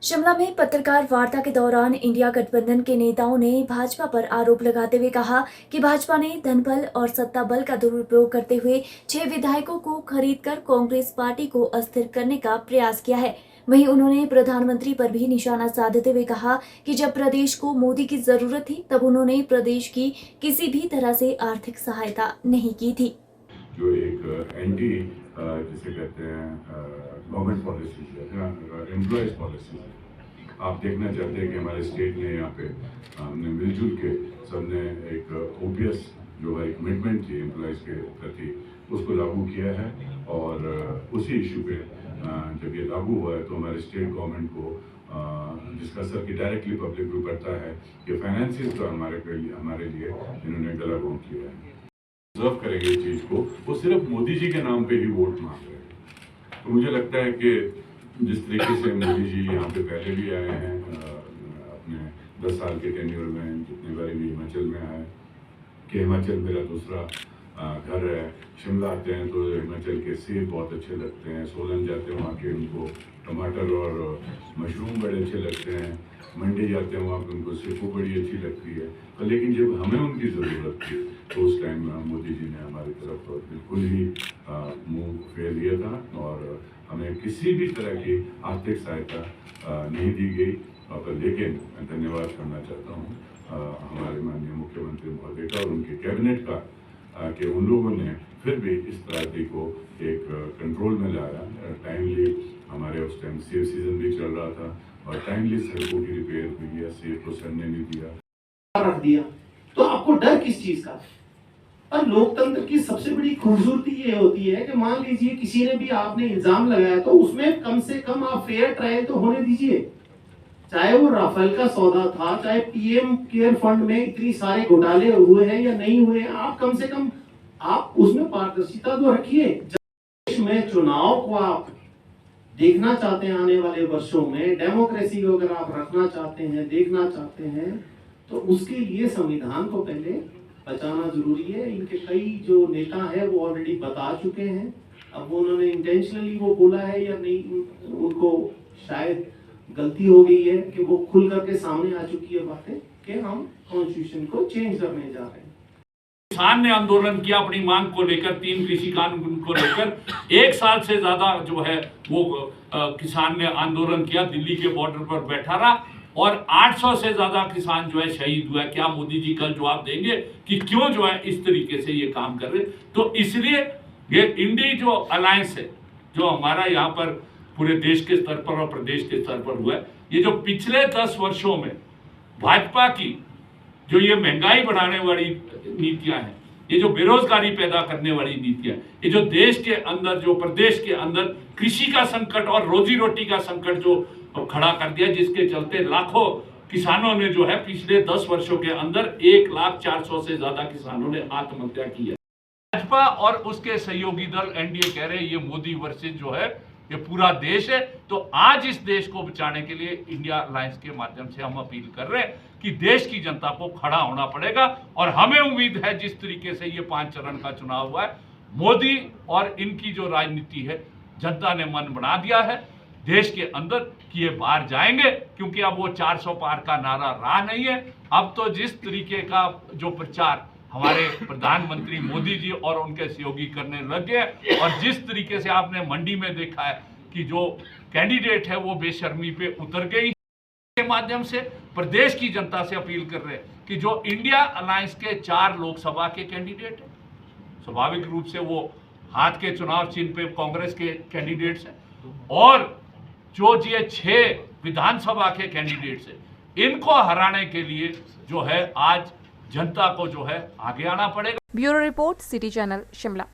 शिमला में पत्रकार वार्ता के दौरान इंडिया गठबंधन के नेताओं ने भाजपा पर आरोप लगाते हुए कहा कि भाजपा ने धनबल और सत्ता बल का दुरुपयोग करते हुए 6 विधायकों को खरीदकर कांग्रेस पार्टी को अस्थिर करने का प्रयास किया है। वहीं उन्होंने प्रधानमंत्री पर भी निशाना साधते हुए कहा कि जब प्रदेश को मोदी की जरूरत थी तब उन्होंने प्रदेश की किसी भी तरह से आर्थिक सहायता नहीं की थी। जो एक एंटी जिसे कहते हैं गवर्नमेंट पॉलिसी है, एम्प्लॉयज पॉलिसी है। आप देखना चाहते हैं कि हमारे स्टेट ने यहाँ पे हमने मिलजुल के सबने एक ओपीएस जो है कमिटमेंट थी एम्प्लॉयज के प्रति उसको लागू किया है। और उसी इशू पे जब ये लागू हुआ है तो हमारे स्टेट गवर्नमेंट को जिसका असर की डायरेक्टली पब्लिक को पड़ता है कि फाइनेंसिस तो हमारे लिए इन्होंने गला घोंट किया है। ऑब्जर्व करेंगे इस चीज को, वो सिर्फ मोदी जी के नाम पे ही वोट मांग रहे हैं। तो मुझे लगता है कि जिस तरीके से मोदी जी यहाँ पे पहले भी आए हैं अपने 10 साल के टेन्योर में, जितने बारी भी हिमाचल में आए कि हिमाचल मेरा दूसरा घर है। शिमला आते हैं तो हिमाचल के सेब बहुत अच्छे लगते हैं, सोलन जाते हैं वहाँ के उनको टमाटर और मशरूम बड़े अच्छे लगते हैं, मंडी जाते हैं वहाँ पे उनको सेबू बड़ी अच्छी लगती है। तो लेकिन जब हमें उनकी ज़रूरत थी तो उस टाइम मोदी जी ने हमारी तरफ बिल्कुल ही मुंह फेर लिया था और हमें किसी भी तरह की आर्थिक सहायता नहीं दी गई। लेकिन मैं धन्यवाद करना चाहता हूँ हमारे माननीय मुख्यमंत्री महोदय का और उनके कैबिनेट का कि उन लोगों ने फिर भी इस त्रासदी को एक कंट्रोल में लाया। टाइमली हमारे उस टाइम सेब सीजन भी चल रहा था और टाइमली सड़कों की रिपेयर हुई है, सेब को सड़ने नहीं दिया। रख दिया तो आपको डर किस चीज का? और लोकतंत्र की सबसे बड़ी खूबसूरती ये होती है कि मान लीजिए किसी ने भी आपने इल्जाम लगाया तो उसमें कम से कम आप फेयर ट्रायल तो होने दीजिए। चाहे वो राफेल का सौदा था, चाहे पीएम केयर फंड में इतनी सारे घोटाले हुए हैं या नहीं हुए, आप कम से कम आप उसमें पारदर्शिता तो रखिए। देश में चुनाव को आप देखना चाहते हैं, आने वाले वर्षों में डेमोक्रेसी को अगर आप रखना चाहते हैं, देखना चाहते हैं, तो उसके लिए संविधान को पहले बचाना जरूरी है। इनके कई जो नेता है वो ऑलरेडी बता चुके हैं। अब उन्होंने इंटेंशनली वो बोला है या नहीं, उनको शायद गलती हो गई है कि वो खुल करके सामने आ चुकी है बातें कि हम कॉन्स्टिट्यूशन को चेंज करने जा रहे हैं। किसान ने आंदोलन किया अपनी मांग को लेकर, 3 कृषि कानून को लेकर 1 साल से ज्यादा जो है वो किसान ने आंदोलन किया, दिल्ली के बॉर्डर पर बैठा रहा और 800 से ज्यादा किसान जो है शहीद हुआ। क्या मोदी जी कल जवाब देंगे कि क्यों जो है इस तरीके से ये काम कर रहे? तो इसलिए ये इंडी जो अलायंस है जो हमारा यहाँ पर पूरे देश के स्तर पर और प्रदेश के स्तर पर हुआ है, ये जो पिछले 10 वर्षों में भाजपा की जो ये महंगाई बढ़ाने वाली नीतियां हैं, ये जो बेरोजगारी पैदा करने वाली नीतियां, ये जो देश के अंदर जो प्रदेश के अंदर कृषि का संकट और रोजी रोटी का संकट जो खड़ा कर दिया, जिसके चलते लाखों किसानों ने जो है पिछले 10 वर्षों के अंदर 1,04,000 से ज्यादा किसानों ने आत्महत्या की है। भाजपा और उसके सहयोगी दल एनडीए कह रहे हैं ये मोदी वर्सेस जो है ये पूरा देश है। तो आज इस देश को बचाने के लिए इंडिया अलायंस के माध्यम से हम अपील कर रहे हैं कि देश की जनता को खड़ा होना पड़ेगा और हमें उम्मीद है जिस तरीके से ये 5 चरण का चुनाव हुआ है, मोदी और इनकी जो राजनीति है जनता ने मन बना दिया है देश के अंदर कि ये बाहर जाएंगे, क्योंकि अब वो 400 पार का नारा रहा नहीं है। अब तो जिस तरीके का जो प्रचार हमारे प्रधानमंत्री मोदी जी और उनके सहयोगी करने लग गए और जिस तरीके से आपने मंडी में देखा है कि जो कैंडिडेट है वो बेशर्मी पे उतर गई, के माध्यम से प्रदेश की जनता से अपील कर रहे हैं कि जो इंडिया अलायंस के 4 लोकसभा के कैंडिडेट हैं, स्वाभाविक रूप से वो हाथ के चुनाव चिन्ह पे कांग्रेस के कैंडिडेट्स हैं और जो ये 6 विधानसभा के कैंडिडेट्स हैं, इनको हराने के लिए जो है आज जनता को जो है आगे आना पड़ेगा। Bureau report, city channel, Shimla.